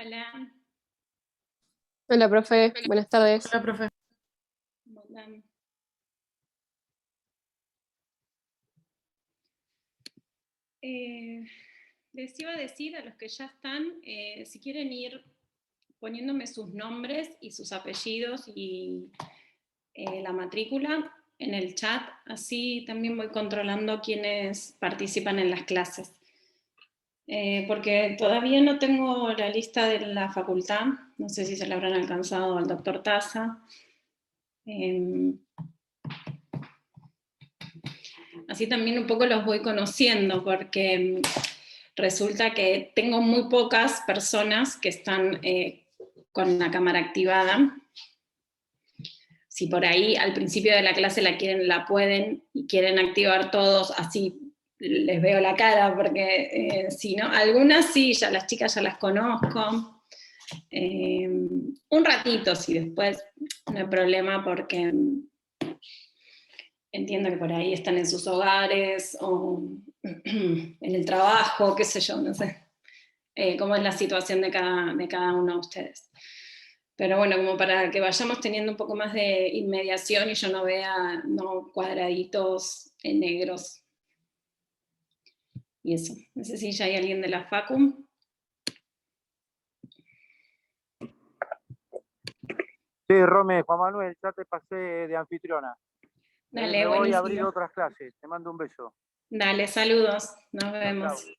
Hola. Hola, profe. Buenas tardes. Hola, profe. Hola. Les iba a decir a los que ya están, si quieren ir poniéndome sus nombres y sus apellidos y la matrícula en el chat, así también voy controlando quiénes participan en las clases. Porque todavía no tengo la lista de la facultad, no sé si se la habrán alcanzado al doctor Taza. Así también un poco los voy conociendo, porque resulta que tengo muy pocas personas que están con la cámara activada. Si por ahí al principio de la clase la pueden y quieren activar todos, así les veo la cara, porque si no, algunas sí, ya las chicas ya las conozco. Un ratito, si después no hay problema, porque entiendo que por ahí están en sus hogares o en el trabajo, qué sé yo, no sé cómo es la situación de cada uno de ustedes. Pero bueno, como para que vayamos teniendo un poco más de inmediación y yo no vea cuadraditos negros. Y eso, no sé si ya hay alguien de la Facu. Sí, Rome, Juan Manuel, ya te pasé de anfitriona. Dale, me voy buenísimo. a abrir otras clases. Te mando un beso. Dale, saludos. Nos vemos. Chau.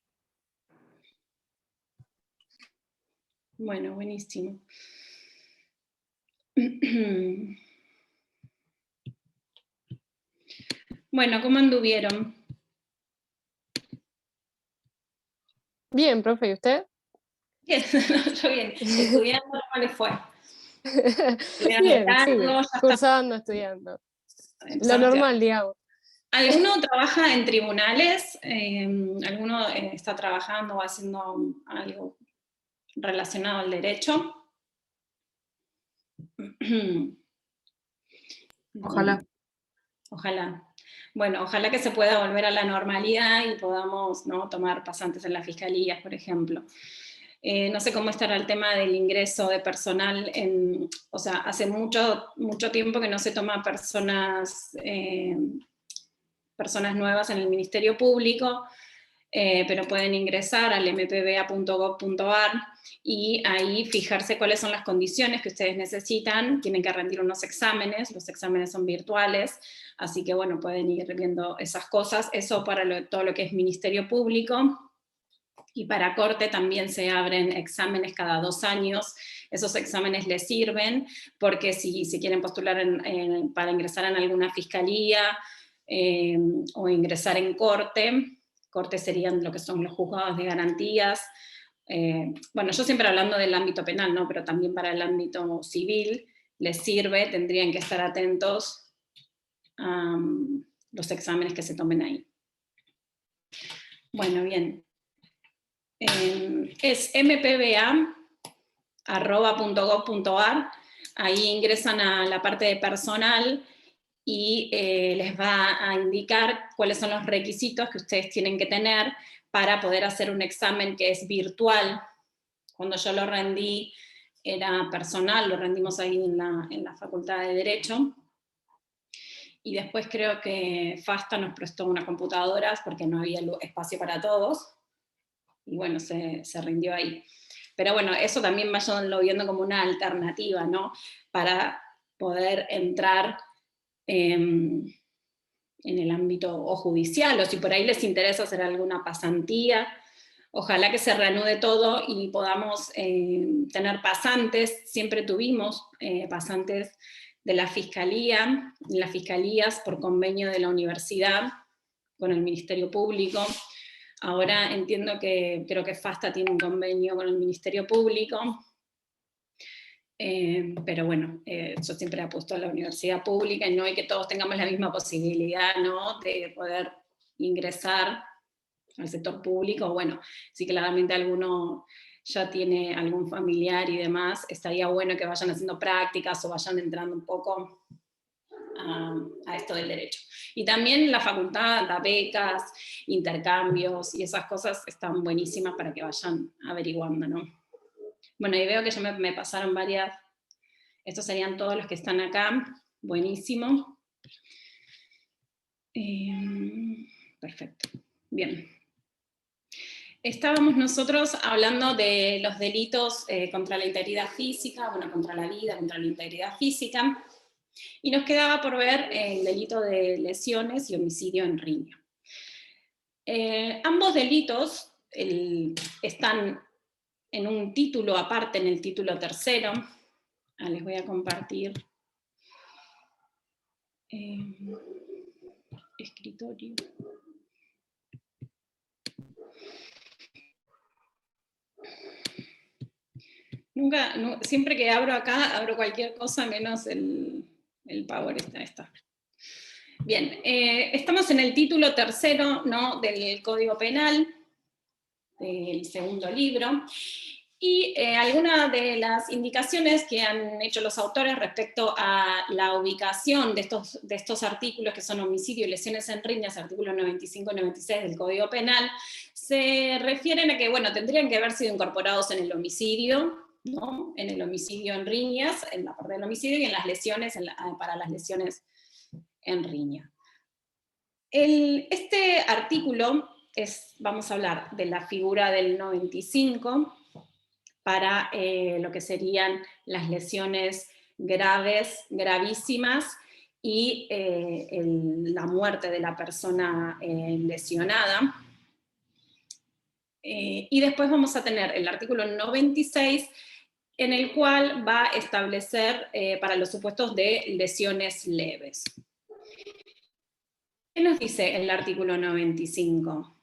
Bueno, buenísimo. Bueno, ¿cómo anduvieron? Bien, profe, ¿y usted? Bien, yo bien. Estudiando, ¿cómo les fue? Bien, Largo, sí, cursando, estudiando. Lo normal, digamos. ¿Alguno trabaja en tribunales? ¿Alguno está trabajando o haciendo algo relacionado al derecho? Ojalá. Ojalá. Bueno, ojalá que se pueda volver a la normalidad y podamos, ¿no?, tomar pasantes en las fiscalías, por ejemplo. No sé cómo estará el tema del ingreso de personal, o sea, hace mucho tiempo que no se toma personas nuevas en el Ministerio Público, pero pueden ingresar al mpba.gov.ar y ahí fijarse cuáles son las condiciones que ustedes necesitan. Tienen que rendir unos exámenes, los exámenes son virtuales, así que bueno, pueden ir viendo esas cosas. Eso para todo lo que es Ministerio Público. Y para Corte también se abren exámenes cada 2 años. Esos exámenes les sirven porque si quieren postular para ingresar en alguna fiscalía o ingresar en Corte serían lo que son los juzgados de garantías. Bueno, yo siempre hablando del ámbito penal, ¿no?, pero también para el ámbito civil les sirve, tendrían que estar atentos a los exámenes que se tomen ahí. Bueno, bien. Es mpba.gov.ar, ahí ingresan a la parte de personal y les va a indicar cuáles son los requisitos que ustedes tienen que tener para poder hacer un examen que es virtual. Cuando yo lo rendí era personal, lo rendimos ahí en la Facultad de Derecho. Y después creo que FASTA nos prestó unas computadoras porque no había espacio para todos. Y bueno, se rindió ahí. Pero bueno, eso también vayanlo viendo como una alternativa, ¿no?, para poder entrar en el ámbito o judicial, o si por ahí les interesa hacer alguna pasantía. Ojalá que se reanude todo y podamos tener pasantes. Siempre tuvimos pasantes de la Fiscalía, las fiscalías por convenio de la universidad con el Ministerio Público. Ahora entiendo que creo que FASTA tiene un convenio con el Ministerio Público, pero bueno, yo siempre apuesto a la universidad pública y no hay que todos tengamos la misma posibilidad, ¿no?, de poder ingresar al sector público. Bueno, si claramente alguno ya tiene algún familiar y demás, estaría bueno que vayan haciendo prácticas o vayan entrando un poco a esto del derecho. Y también la facultad da becas, intercambios, y esas cosas están buenísimas para que vayan averiguando, ¿no? Bueno, y veo que ya me pasaron varias. Estos serían todos los que están acá. Buenísimo. Perfecto. Bien. Estábamos nosotros hablando de los delitos contra la integridad física, bueno, contra la vida, contra la integridad física, y nos quedaba por ver el delito de lesiones y homicidio en riña. Ambos delitos están en un título aparte, en el título tercero. Les voy a compartir escritorio. Siempre que abro acá, abro cualquier cosa menos el Power. Está. Bien, estamos en el título tercero, ¿no?, del Código Penal, del segundo libro, y algunas de las indicaciones que han hecho los autores respecto a la ubicación de estos artículos, que son homicidio y lesiones en riñas, artículos 95 y 96 del Código Penal, se refieren a que, bueno, tendrían que haber sido incorporados en el homicidio, ¿no?, en el homicidio en riñas, en la parte del homicidio, y en las lesiones, para las lesiones en riña. Este artículo vamos a hablar de la figura del 95 para lo que serían las lesiones graves, gravísimas, y la muerte de la persona lesionada. Y después vamos a tener el artículo 96, en el cual va a establecer para los supuestos de lesiones leves. ¿Qué nos dice el artículo 95?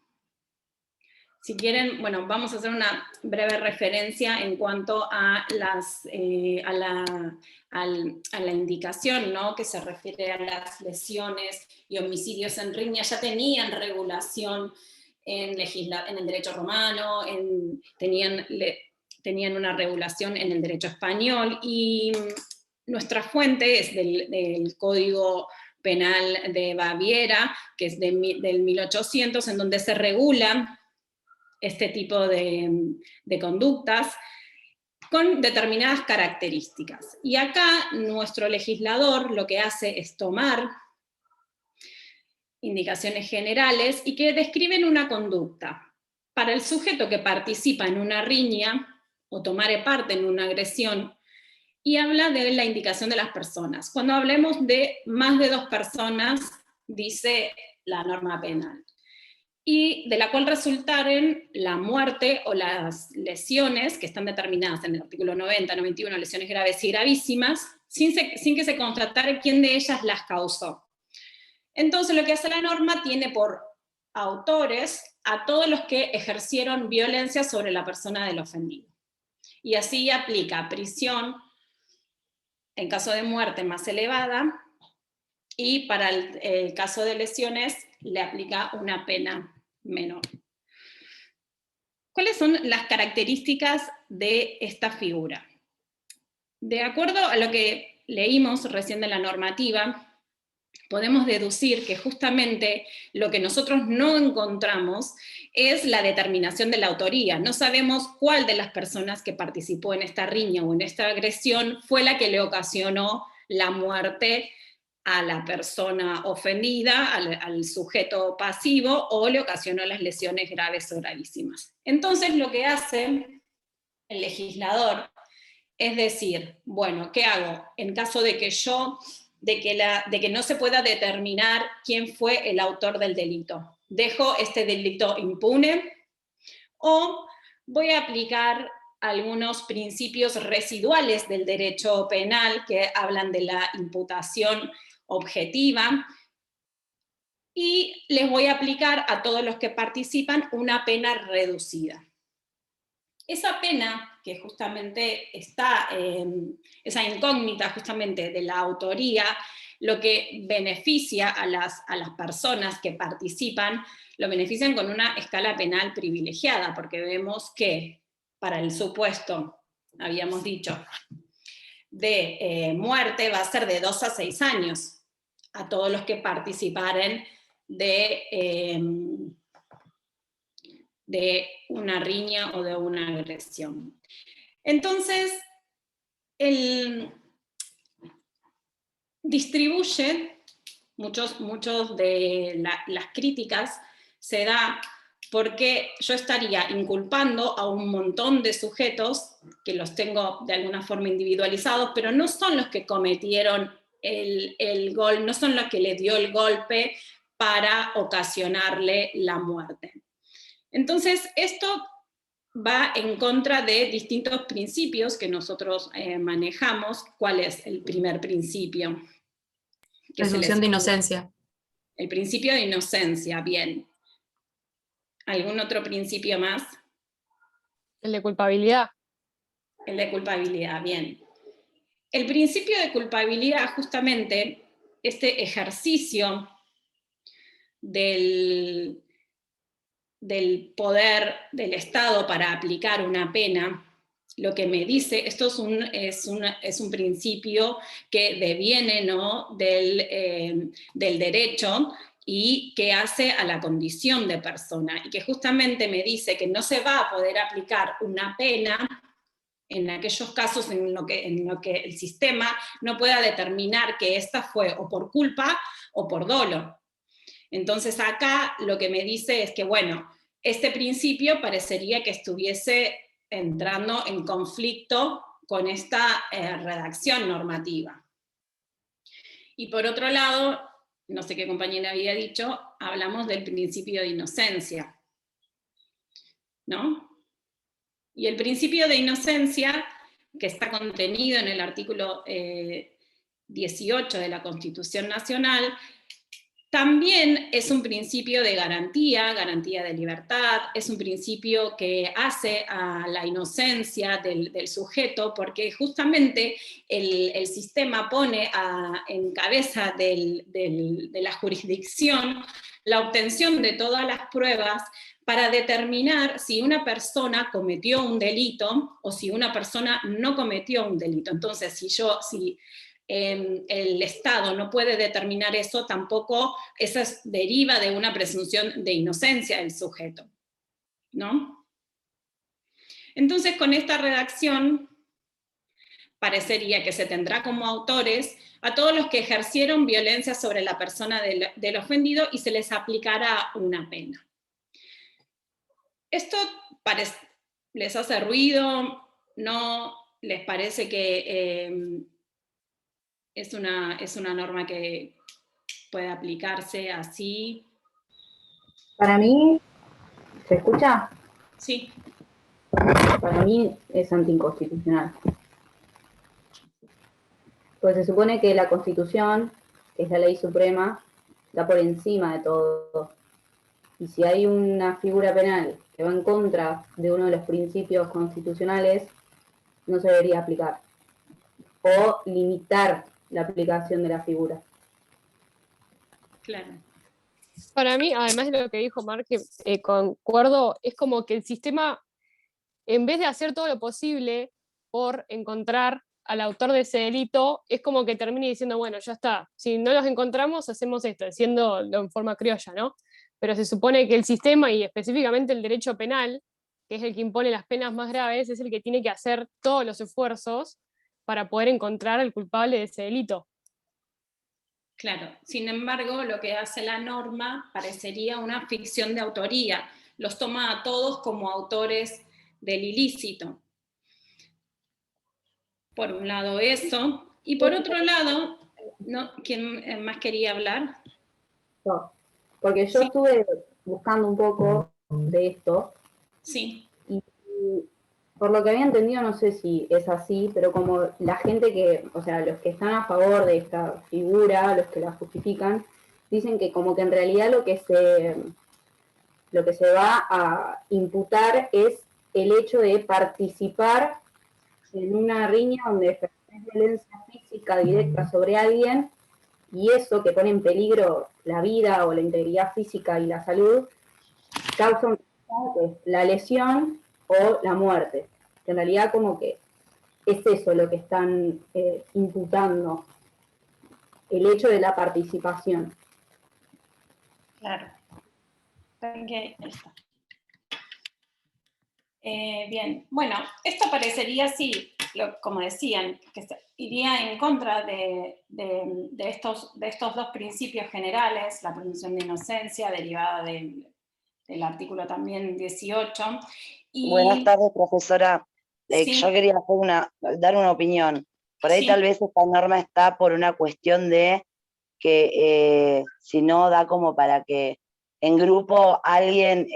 Si quieren, bueno, vamos a hacer una breve referencia en cuanto a la indicación, ¿no?, que se refiere a las lesiones y homicidios en riña. Ya tenían regulación en el derecho romano, tenían una regulación en el derecho español, y nuestra fuente es del Código Penal de Baviera, que es del 1800, en donde se regulan este tipo de conductas con determinadas características. Y acá nuestro legislador lo que hace es tomar indicaciones generales y que describen una conducta. Para el sujeto que participa en una riña o tomare parte en una agresión, y habla de la indicación de las personas. Cuando hablemos de más de 2 personas, dice la norma penal, y de la cual resultaren la muerte o las lesiones que están determinadas en el artículo 90, 91, lesiones graves y gravísimas, sin que se constatare quién de ellas las causó. Entonces lo que hace la norma tiene por autores a todos los que ejercieron violencia sobre la persona del ofendido. Y así aplica prisión en caso de muerte más elevada, y para el caso de lesiones le aplica una pena menor. ¿Cuáles son las características de esta figura? De acuerdo a lo que leímos recién de la normativa, podemos deducir que justamente lo que nosotros no encontramos es la determinación de la autoría. No sabemos cuál de las personas que participó en esta riña o en esta agresión fue la que le ocasionó la muerte a la persona ofendida, al sujeto pasivo, o le ocasionó las lesiones graves o gravísimas. Entonces lo que hace el legislador es decir, bueno, ¿qué hago? En caso de que no se pueda determinar quién fue el autor del delito, ¿dejo este delito impune o voy a aplicar algunos principios residuales del derecho penal que hablan de la imputación objetiva, y les voy a aplicar a todos los que participan una pena reducida? Esa pena, que justamente está, esa incógnita justamente de la autoría, lo que beneficia a las personas que participan, lo benefician con una escala penal privilegiada, porque vemos que para el supuesto, habíamos dicho, de muerte va a ser de 2 a 6 años a todos los que participaren de una riña o de una agresión. Entonces, él distribuye, muchos de las críticas se da porque yo estaría inculpando a un montón de sujetos, que los tengo de alguna forma individualizados, pero no son los que cometieron el gol, no son los que le dio el golpe para ocasionarle la muerte. Entonces, esto va en contra de distintos principios que nosotros manejamos. ¿Cuál es el primer principio? Presunción de inocencia. El principio de inocencia, bien. ¿Algún otro principio más? El de culpabilidad. El de culpabilidad, bien. El principio de culpabilidad, justamente, este ejercicio del poder del Estado para aplicar una pena, lo que me dice, esto es un principio que deviene, ¿no?, del derecho, y que hace a la condición de persona, y que justamente me dice que no se va a poder aplicar una pena en aquellos casos en lo que el sistema no pueda determinar que esta fue o por culpa o por dolo. Entonces acá lo que me dice es que, bueno, este principio parecería que estuviese entrando en conflicto con esta redacción normativa. Y por otro lado, no sé qué compañera había dicho, hablamos del principio de inocencia, ¿no? Y el principio de inocencia, que está contenido en el artículo 18 de la Constitución Nacional, también es un principio de garantía de libertad, es un principio que hace a la inocencia del sujeto, porque justamente el sistema pone en cabeza de la jurisdicción la obtención de todas las pruebas para determinar si una persona cometió un delito o si una persona no cometió un delito. Entonces, si el Estado no puede determinar eso, tampoco eso deriva de una presunción de inocencia del sujeto, ¿no? Entonces, con esta redacción, parecería que se tendrá como autores a todos los que ejercieron violencia sobre la persona del ofendido y se les aplicará una pena. ¿Esto les hace ruido? ¿No les parece que es una norma que puede aplicarse así? Para mí, ¿se escucha? Sí. Para mí es anticonstitucional. Pues se supone que la Constitución, que es la ley suprema, está por encima de todo. Y si hay una figura penal que va en contra de uno de los principios constitucionales, no se debería aplicar. O limitar la aplicación de la figura. Claro. Para mí, además de lo que dijo Marc, que concuerdo, es como que el sistema, en vez de hacer todo lo posible por encontrar al autor de ese delito, es como que termina diciendo, bueno, ya está, si no los encontramos, hacemos esto, diciendo en forma criolla, ¿no? Pero se supone que el sistema, y específicamente el derecho penal, que es el que impone las penas más graves, es el que tiene que hacer todos los esfuerzos para poder encontrar al culpable de ese delito. Claro, sin embargo, lo que hace la norma parecería una ficción de autoría, los toma a todos como autores del ilícito. Por un lado eso, y por otro lado, ¿no? ¿Quién más quería hablar? No, porque yo estuve buscando un poco de esto. Sí. Y por lo que había entendido, no sé si es así, pero como la gente que, o sea, los que están a favor de esta figura, los que la justifican, dicen que como que en realidad lo que se va a imputar es el hecho de participar en una riña donde ejerces violencia física directa sobre alguien, y eso que pone en peligro la vida o la integridad física y la salud, causa un resultado que es la lesión o la muerte. Que en realidad como que es eso lo que están imputando, el hecho de la participación. Claro. Okay, está. Bien, bueno, esto parecería, sí, como decían, que iría en contra de estos dos principios generales, la presunción de inocencia, derivada del artículo también 18. Buenas tardes, profesora. Sí. Yo quería dar una opinión. Por ahí Sí. tal vez esta norma está por una cuestión de que si no da como para que en grupo alguien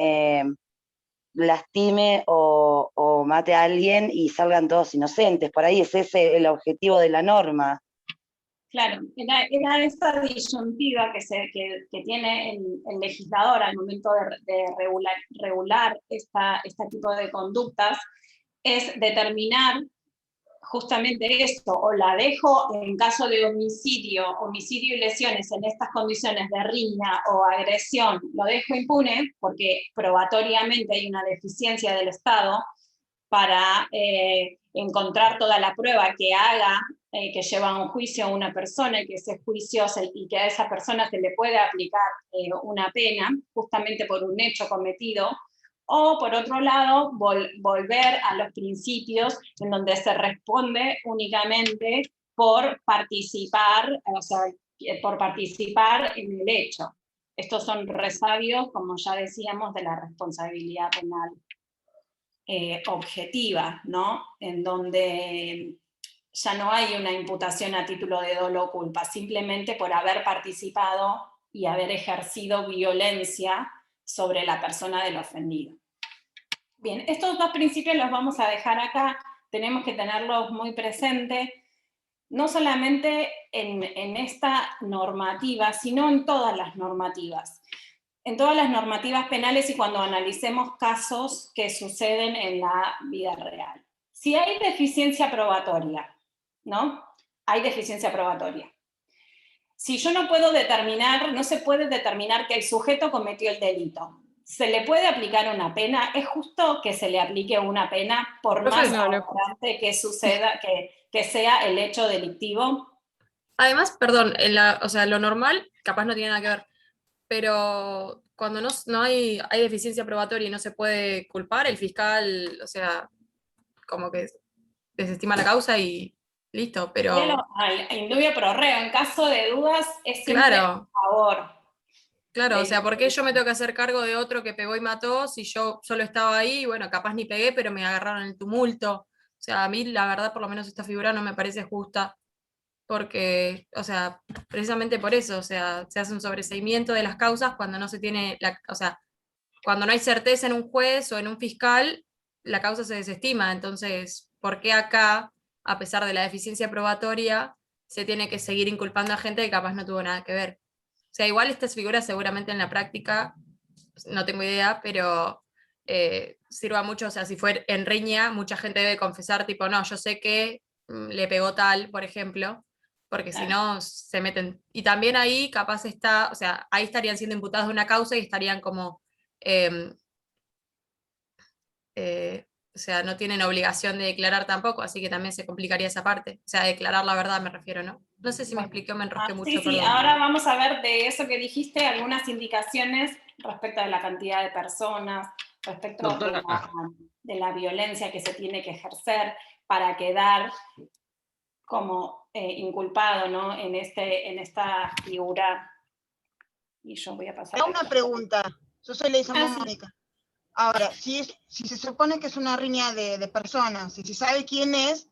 lastime o mate a alguien y salgan todos inocentes. Por ahí es ese el objetivo de la norma. Claro, era esta disyuntiva que tiene el legislador al momento de regular este tipo de conductas, es determinar justamente esto, o la dejo en caso de homicidio y lesiones en estas condiciones de riña o agresión, lo dejo impune porque probatoriamente hay una deficiencia del Estado para encontrar toda la prueba que haga que lleva a un juicio a una persona y que ese juicio y que a esa persona se le puede aplicar una pena justamente por un hecho cometido, o por otro lado volver a los principios en donde se responde únicamente por participar, o sea, por participar en el hecho. Estos son resabios, como ya decíamos, de la responsabilidad penal objetiva, ¿no? En donde ya no hay una imputación a título de dolo o culpa, simplemente por haber participado y haber ejercido violencia sobre la persona del ofendido. Bien, estos dos principios los vamos a dejar acá, tenemos que tenerlos muy presentes, no solamente en esta normativa, sino en todas las normativas. En todas las normativas penales y cuando analicemos casos que suceden en la vida real. Si hay deficiencia probatoria, ¿no? Hay deficiencia probatoria. Si yo no puedo determinar, no se puede determinar que el sujeto cometió el delito, ¿se le puede aplicar una pena? ¿Es justo que se le aplique una pena por más importante que suceda, que sea el hecho delictivo? Además, perdón, o sea, lo normal capaz no tiene nada que ver, pero cuando no hay deficiencia probatoria y no se puede culpar, el fiscal, o sea, como que desestima la causa y listo, pero... Indubio pro reo, en caso de dudas es siempre a favor. Claro, o sea, ¿por qué yo me tengo que hacer cargo de otro que pegó y mató si yo solo estaba ahí y bueno, capaz ni pegué, pero me agarraron el tumulto? O sea, a mí la verdad por lo menos esta figura no me parece justa porque, o sea, precisamente por eso, o sea, se hace un sobreseimiento de las causas cuando no se tiene, o sea, cuando no hay certeza en un juez o en un fiscal, la causa se desestima. Entonces, ¿por qué acá, a pesar de la deficiencia probatoria, se tiene que seguir inculpando a gente que capaz no tuvo nada que ver? O sea, igual estas figuras seguramente en la práctica, no tengo idea, pero sirva mucho, o sea, si fue en riña, mucha gente debe confesar, tipo, no, yo sé que le pegó tal, por ejemplo, porque si no se meten. Y también ahí capaz está, o sea, ahí estarían siendo imputados de una causa y estarían como, o sea, no tienen obligación de declarar tampoco, así que también se complicaría esa parte. O sea, declarar la verdad me refiero, ¿no? No sé si me expliqué o me enrosqué mucho, sí, perdón. Ahora vamos a ver de eso que dijiste algunas indicaciones respecto de la cantidad de personas, respecto de la violencia que se tiene que ejercer para quedar como inculpado, ¿no? en esta figura. Y yo voy a pasar. Una pregunta. Yo soy Leisa Mónica. Ahora, si se supone que es una riña de personas, y si sabe quién es,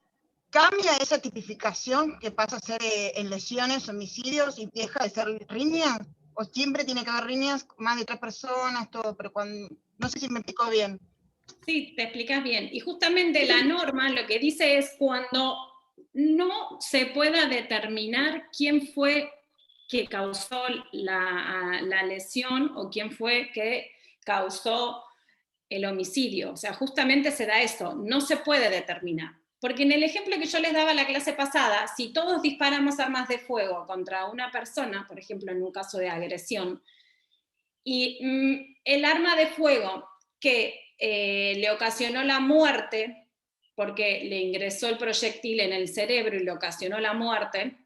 ¿cambia esa tipificación que pasa a ser en lesiones, homicidios y deja de ser riña? ¿O siempre tiene que haber riñas, más de 3 personas, todo? Pero no sé si me explicó bien. Sí, te explicas bien. Y justamente la norma lo que dice es cuando no se pueda determinar quién fue que causó la lesión o quién fue que causó el homicidio. O sea, justamente se da eso, no se puede determinar. Porque en el ejemplo que yo les daba la clase pasada, si todos disparamos armas de fuego contra una persona, por ejemplo, en un caso de agresión, y el arma de fuego que le ocasionó la muerte, porque le ingresó el proyectil en el cerebro y le ocasionó la muerte,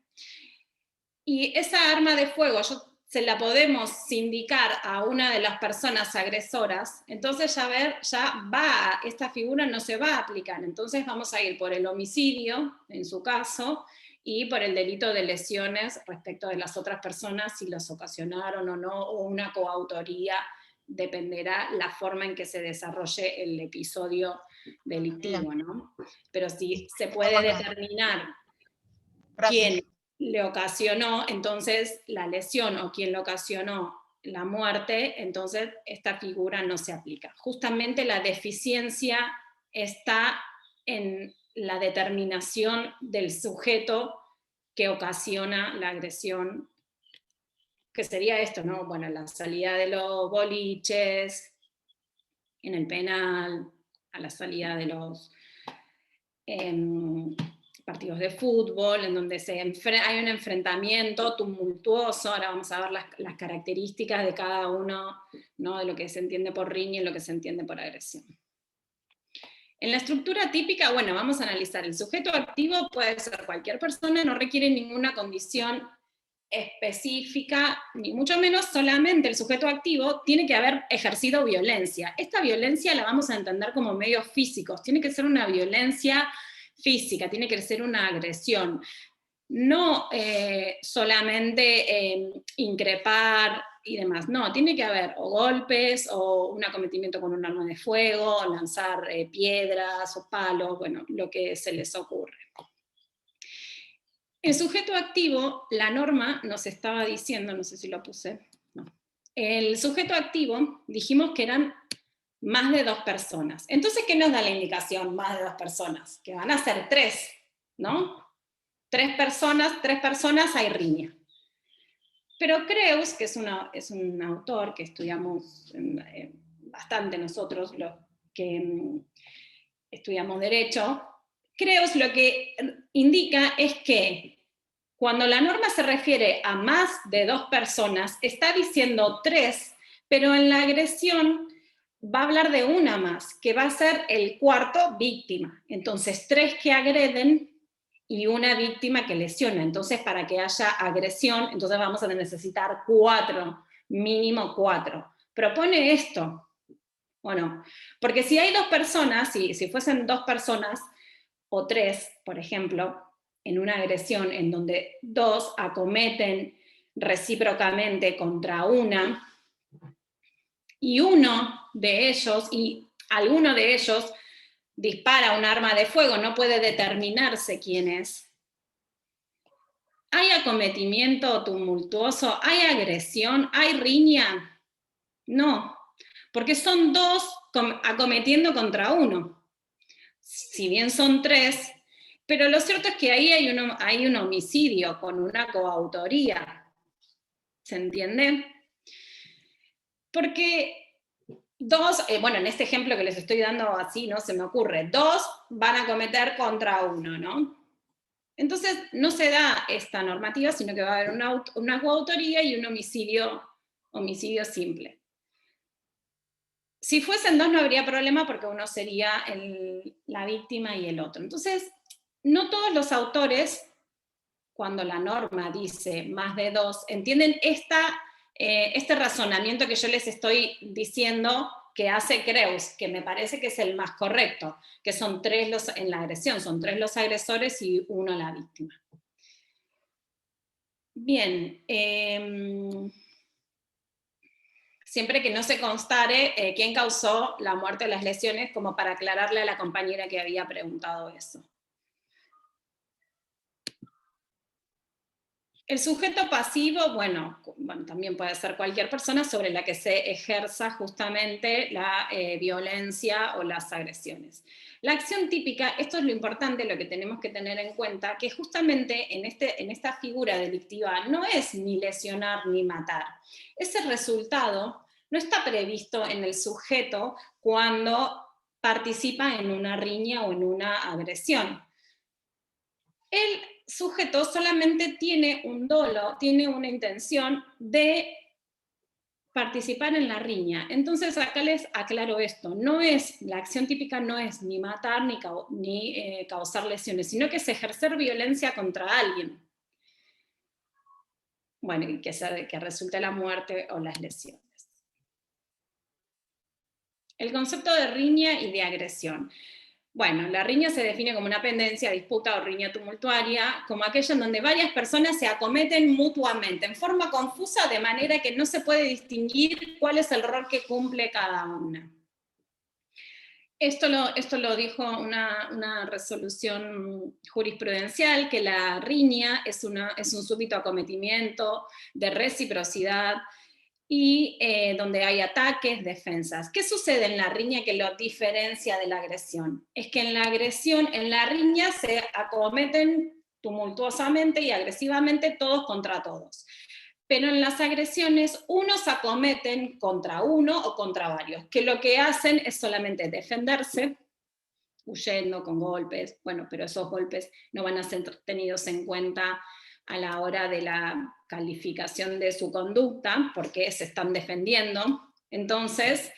y esa arma de fuego, yo se la podemos sindicar a una de las personas agresoras, entonces esta figura no se va a aplicar. Entonces vamos a ir por el homicidio, en su caso, y por el delito de lesiones respecto de las otras personas, si los ocasionaron o no, o una coautoría, dependerá la forma en que se desarrolle el episodio delictivo, ¿no? Pero si se puede determinar quién le ocasionó entonces la lesión o quien le ocasionó la muerte, entonces esta figura no se aplica. Justamente la deficiencia está en la determinación del sujeto que ocasiona la agresión, que sería esto, ¿no? Bueno, la salida de los boliches, en el penal, a la salida de los partidos de fútbol, en donde hay un enfrentamiento tumultuoso. Ahora vamos a ver las características de cada uno, ¿no? De lo que se entiende por riña y lo que se entiende por agresión. En la estructura típica, bueno, vamos a analizar. El sujeto activo puede ser cualquier persona, no requiere ninguna condición específica, ni mucho menos solamente el sujeto activo tiene que haber ejercido violencia. Esta violencia la vamos a entender como medios físicos, tiene que ser una violencia física, tiene que ser una agresión, no solamente increpar y demás, no, tiene que haber o golpes, o un acometimiento con un arma de fuego, o lanzar piedras o palos, bueno, lo que se les ocurre. El sujeto activo, la norma nos estaba diciendo, no sé si lo puse, no. El sujeto activo, dijimos que eran más de 2 personas. Entonces, ¿qué nos da la indicación más de 2 personas? Que van a ser 3, ¿no? 3 personas hay riña. Pero Creus, que es un autor que estudiamos bastante nosotros, los que estudiamos Derecho, Creus lo que indica es que cuando la norma se refiere a más de 2 personas, está diciendo 3, pero en la agresión va a hablar de una más, que va a ser el cuarto víctima. Entonces, 3 que agreden y una víctima que lesiona. Entonces, para que haya agresión, entonces vamos a necesitar 4, mínimo 4. Propone esto, ¿o no? Porque si hay 2 personas, si fuesen 2 personas, o 3, por ejemplo, en una agresión en donde 2 acometen recíprocamente contra una, y alguno de ellos dispara un arma de fuego, no puede determinarse quién es. ¿Hay acometimiento tumultuoso? ¿Hay agresión? ¿Hay riña? No, porque son 2 acometiendo contra uno. Si bien son 3, pero lo cierto es que ahí hay un homicidio con una coautoría. ¿Se entiende? Porque 2, bueno, en este ejemplo que les estoy dando así, ¿no? Se me ocurre, 2 van a cometer contra 1, ¿no? Entonces no se da esta normativa, sino que va a haber una coautoría y un homicidio simple. Si fuesen 2 no habría problema porque uno sería la víctima y el otro. Entonces, no todos los autores, cuando la norma dice más de 2, entienden este razonamiento que yo les estoy diciendo que hace Creus, que me parece que es el más correcto, que son 3 en la agresión, son 3 los agresores y 1 la víctima. Bien, siempre que no se constare quién causó la muerte o las lesiones, como para aclararle a la compañera que había preguntado eso. El sujeto pasivo, bueno, también puede ser cualquier persona sobre la que se ejerza justamente la violencia o las agresiones. La acción típica, esto es lo importante, lo que tenemos que tener en cuenta, que justamente en esta figura delictiva no es ni lesionar ni matar. Ese resultado no está previsto en el sujeto cuando participa en una riña o en una agresión. El sujeto solamente tiene un dolo, tiene una intención de participar en la riña. Entonces acá les aclaro esto, la acción típica no es ni matar ni causar lesiones, sino que es ejercer violencia contra alguien. bueno, y que resulte la muerte o las lesiones. El concepto de riña y de agresión. Bueno, la riña se define como una pendencia, disputa o riña tumultuaria, como aquella en donde varias personas se acometen mutuamente, en forma confusa, de manera que no se puede distinguir cuál es el rol que cumple cada una. Esto lo dijo una resolución jurisprudencial, que la riña es un súbito acometimiento de reciprocidad, y donde hay ataques, defensas. ¿Qué sucede en la riña que lo diferencia de la agresión? Es que en la riña se acometen tumultuosamente y agresivamente todos contra todos. Pero en las agresiones, unos acometen contra uno o contra varios, que lo que hacen es solamente defenderse, huyendo con golpes, bueno, pero esos golpes no van a ser tenidos en cuenta a la hora de la calificación de su conducta, porque se están defendiendo. Entonces,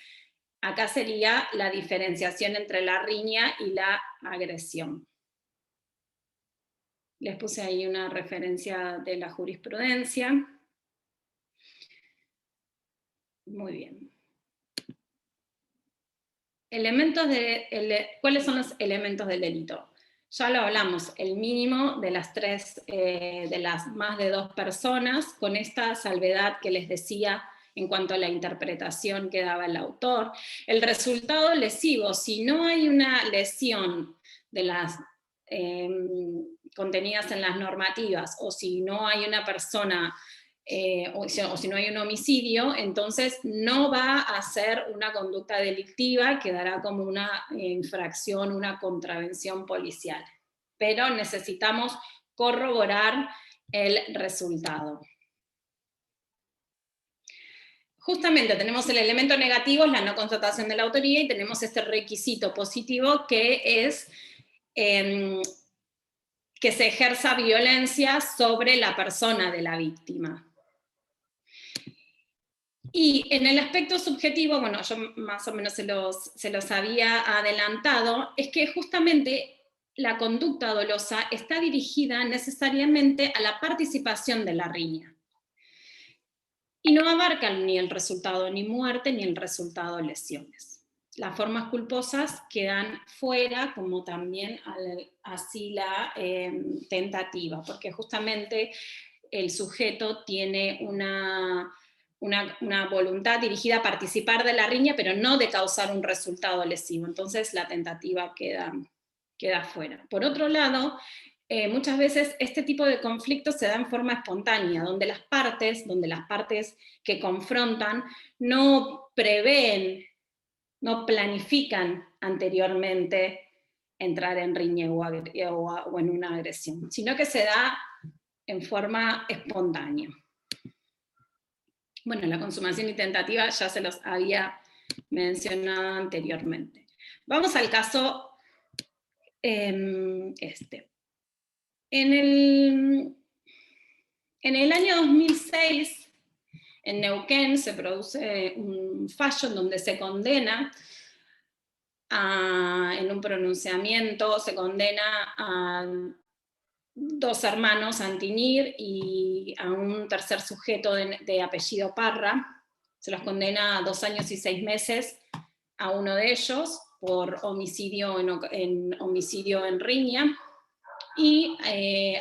acá sería la diferenciación entre la riña y la agresión. Les puse ahí una referencia de la jurisprudencia. Muy bien. ¿Cuáles son los elementos del delito? Ya lo hablamos, el mínimo de las más de 2 personas, con esta salvedad que les decía en cuanto a la interpretación que daba el autor. El resultado lesivo, si no hay una lesión de las contenidas en las normativas, o si no hay una persona, o si no hay un homicidio, entonces no va a ser una conducta delictiva, quedará como una infracción, una contravención policial. Pero necesitamos corroborar el resultado. Justamente tenemos el elemento negativo, la no constatación de la autoría, y tenemos este requisito positivo que es que se ejerza violencia sobre la persona de la víctima. Y en el aspecto subjetivo, bueno, yo más o menos se los había adelantado, es que justamente la conducta dolosa está dirigida necesariamente a la participación de la riña. Y no abarca ni el resultado ni muerte, ni el resultado lesiones. Las formas culposas quedan fuera, como también así la tentativa, porque justamente el sujeto tiene una voluntad dirigida a participar de la riña, pero no de causar un resultado lesivo. Entonces la tentativa queda fuera. Por otro lado, muchas veces este tipo de conflictos se da en forma espontánea, donde las partes que confrontan no prevén, no planifican anteriormente entrar en riña o en una agresión, sino que se da en forma espontánea. Bueno, la consumación y tentativa ya se los había mencionado anteriormente. Vamos al caso este. En el año 2006, en Neuquén, se produce un fallo en donde se condena, en un pronunciamiento, se condena a 2 hermanos, Antinir, y a un tercer sujeto de apellido Parra. Se los condena a 2 años y 6 meses a uno de ellos por homicidio en riña, y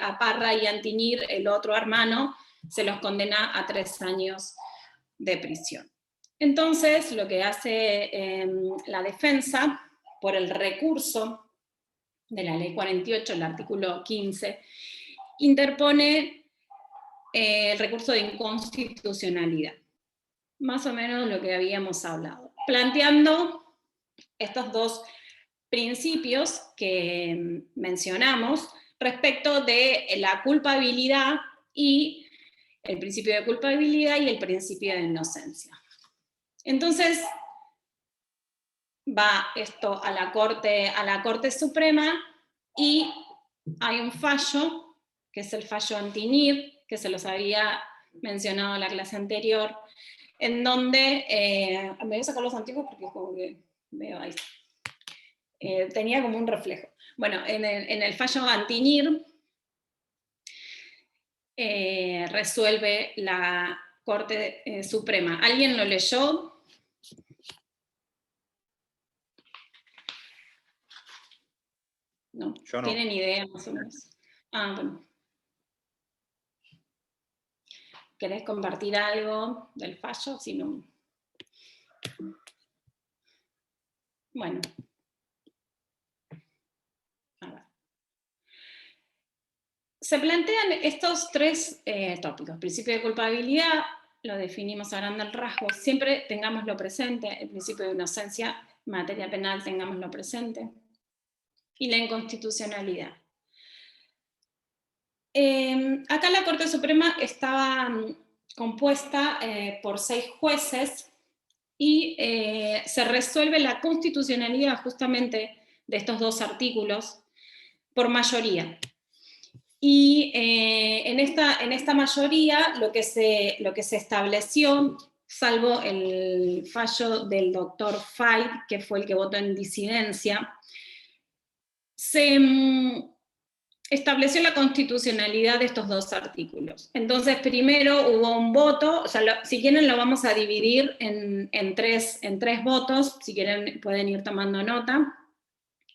a Parra y Antinir, el otro hermano, se los condena a 3 años de prisión. Entonces, lo que hace la defensa, por el recurso de la ley 48, el artículo 15, interpone el recurso de inconstitucionalidad. Más o menos lo que habíamos hablado, planteando estos 2 principios que mencionamos respecto de la culpabilidad, y el principio de culpabilidad y el principio de inocencia. Entonces, va esto a la Corte Suprema, y hay un fallo, que es el fallo Antinir, que se los había mencionado en la clase anterior, en donde, me voy a sacar los antiguos porque es como que veo ahí. Tenía como un reflejo. Bueno, en el fallo Antinir, resuelve la Corte Suprema. ¿Alguien lo leyó? No, Yo no. ¿tienen idea más o menos? Ah, bueno. ¿Querés compartir algo del fallo? Si no. Bueno. A ver. Se plantean estos tres tópicos. Principio de culpabilidad, lo definimos a grandes rasgos. Siempre tengámoslo presente. El principio de inocencia, materia penal, tengámoslo presente. Y la inconstitucionalidad. Acá la Corte Suprema estaba compuesta por 6 jueces y se resuelve la constitucionalidad justamente de estos 2 artículos por mayoría. Y en esta mayoría lo que se estableció, salvo el fallo del doctor Fay, que fue el que votó en disidencia, se estableció la constitucionalidad de estos 2 artículos. Entonces, primero hubo un voto, o sea, si quieren lo vamos a dividir en tres votos, si quieren pueden ir tomando nota,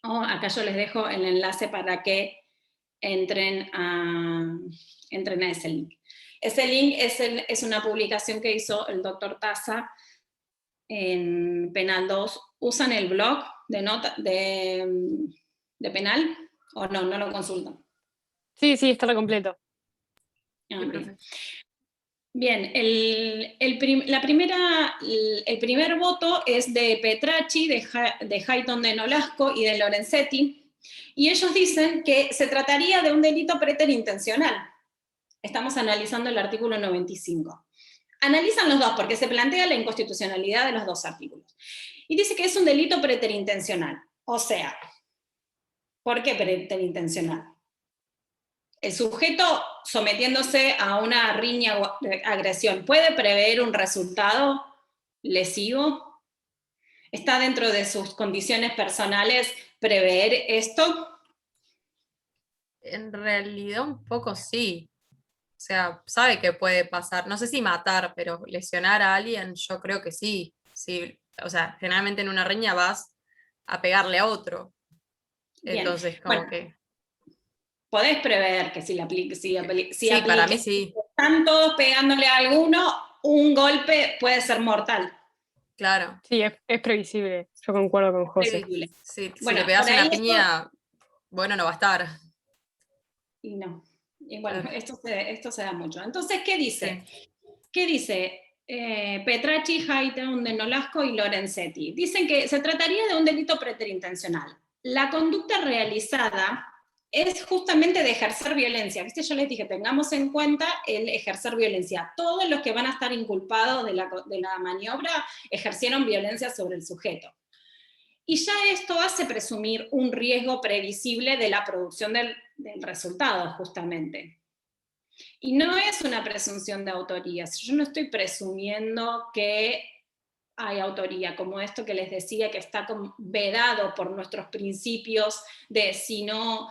o acá yo les dejo el enlace para que entren a ese link. Ese link es una publicación que hizo el doctor Taza en Penal 2. ¿Usan el blog de Penal? ¿O no lo consultan? Sí, está completo. Bien, el primer voto es de Petracci, de Hayton de Nolasco y de Lorenzetti, y ellos dicen que se trataría de un delito preterintencional. Estamos analizando el artículo 95. Analizan los dos, porque se plantea la inconstitucionalidad de los 2 artículos. Y dice que es un delito preterintencional. O sea, ¿por qué preterintencional? El sujeto sometiéndose a una riña o agresión, ¿puede prever un resultado lesivo? ¿Está dentro de sus condiciones personales prever esto? En realidad un poco sí. O sea, sabe que puede pasar. No sé si matar, pero lesionar a alguien, yo creo que sí. Sí. O sea, generalmente en una riña vas a pegarle a otro. Bien. Entonces, como Bueno, que... podés prever que si para mí sí. Están todos pegándole a alguno, un golpe puede ser mortal. Claro. Sí, es previsible. Yo concuerdo con José. Previsible. Sí, Bueno, si le pegas por ahí una piña, bueno, no va a estar. Y no. Y bueno, Claro. esto se da mucho. Entonces, ¿qué dice? Sí. ¿Qué dice Petracci, Hayton de Nolasco y Lorenzetti? Dicen que se trataría de un delito preterintencional. La conducta realizada es justamente de ejercer violencia. ¿Viste? Yo les dije, tengamos en cuenta el ejercer violencia. Todos los que van a estar inculpados de la maniobra ejercieron violencia sobre el sujeto. Y ya esto hace presumir un riesgo previsible de la producción del resultado, justamente. Y no es una presunción de autoría. Yo no estoy presumiendo que hay autoría, como esto que les decía, que está vedado por nuestros principios de si no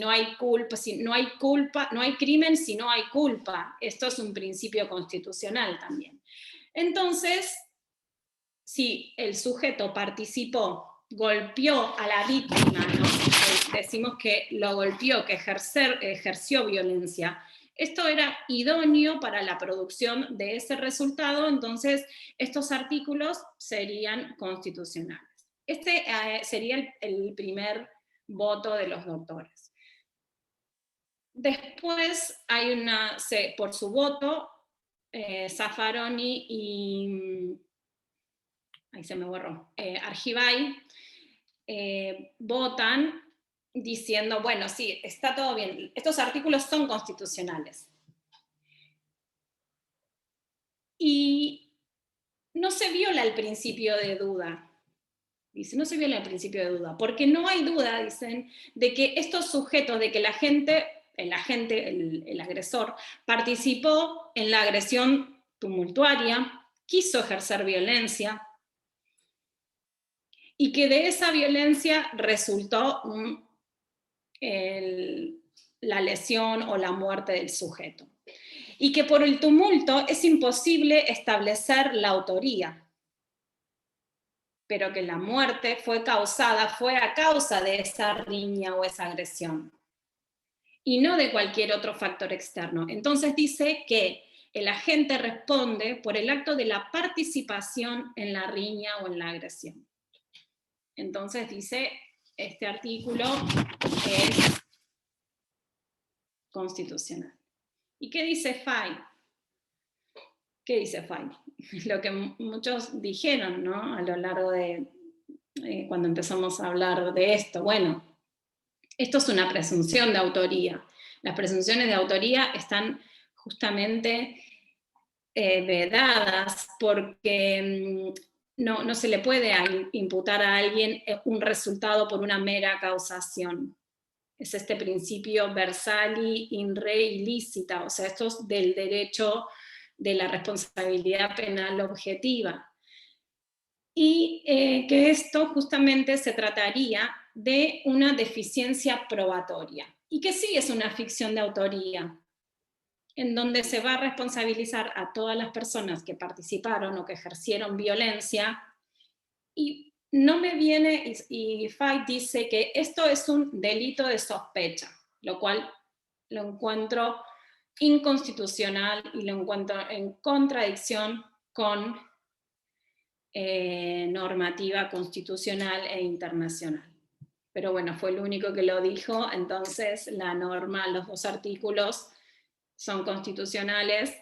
hay culpa, no hay crimen si no hay culpa. Esto es un principio constitucional también. Entonces, si el sujeto participó, golpeó a la víctima, ¿no? Decimos que lo golpeó, que ejerció violencia, esto era idóneo para la producción de ese resultado, entonces estos artículos serían constitucionales. Este sería el primer voto de los doctores. Después hay por su voto, Zaffaroni y... ahí se me borró, Argibay, votan diciendo, bueno, sí, está todo bien, estos artículos son constitucionales. Y no se viola el principio de duda. Dice, no se viola el principio de duda, porque no hay duda, dicen, de que estos sujetos, de que el agresor, participó en la agresión tumultuaria, quiso ejercer violencia, y que de esa violencia resultó la lesión o la muerte del sujeto. Y que por el tumulto es imposible establecer la autoría, pero que la muerte fue a causa de esa riña o esa agresión, y no de cualquier otro factor externo. Entonces dice que el agente responde por el acto de la participación en la riña o en la agresión. Entonces dice, este artículo es constitucional. ¿Y qué dice Fay? ¿Qué dice Fay? Lo que muchos dijeron, ¿no? A lo largo de cuando empezamos a hablar de esto. Bueno, esto es una presunción de autoría. Las presunciones de autoría están justamente vedadas porque no se le puede imputar a alguien un resultado por una mera causación. Es este principio versali in re illicita, o sea, esto es del derecho de la responsabilidad penal objetiva. Y que esto justamente se trataría de una deficiencia probatoria, y que sí es una ficción de autoría, en donde se va a responsabilizar a todas las personas que participaron o que ejercieron violencia, y no me viene, y Fay dice que esto es un delito de sospecha, lo cual lo encuentro inconstitucional y lo encuentro en contradicción con normativa constitucional e internacional. Pero bueno, fue el único que lo dijo, entonces la norma, los dos artículos son constitucionales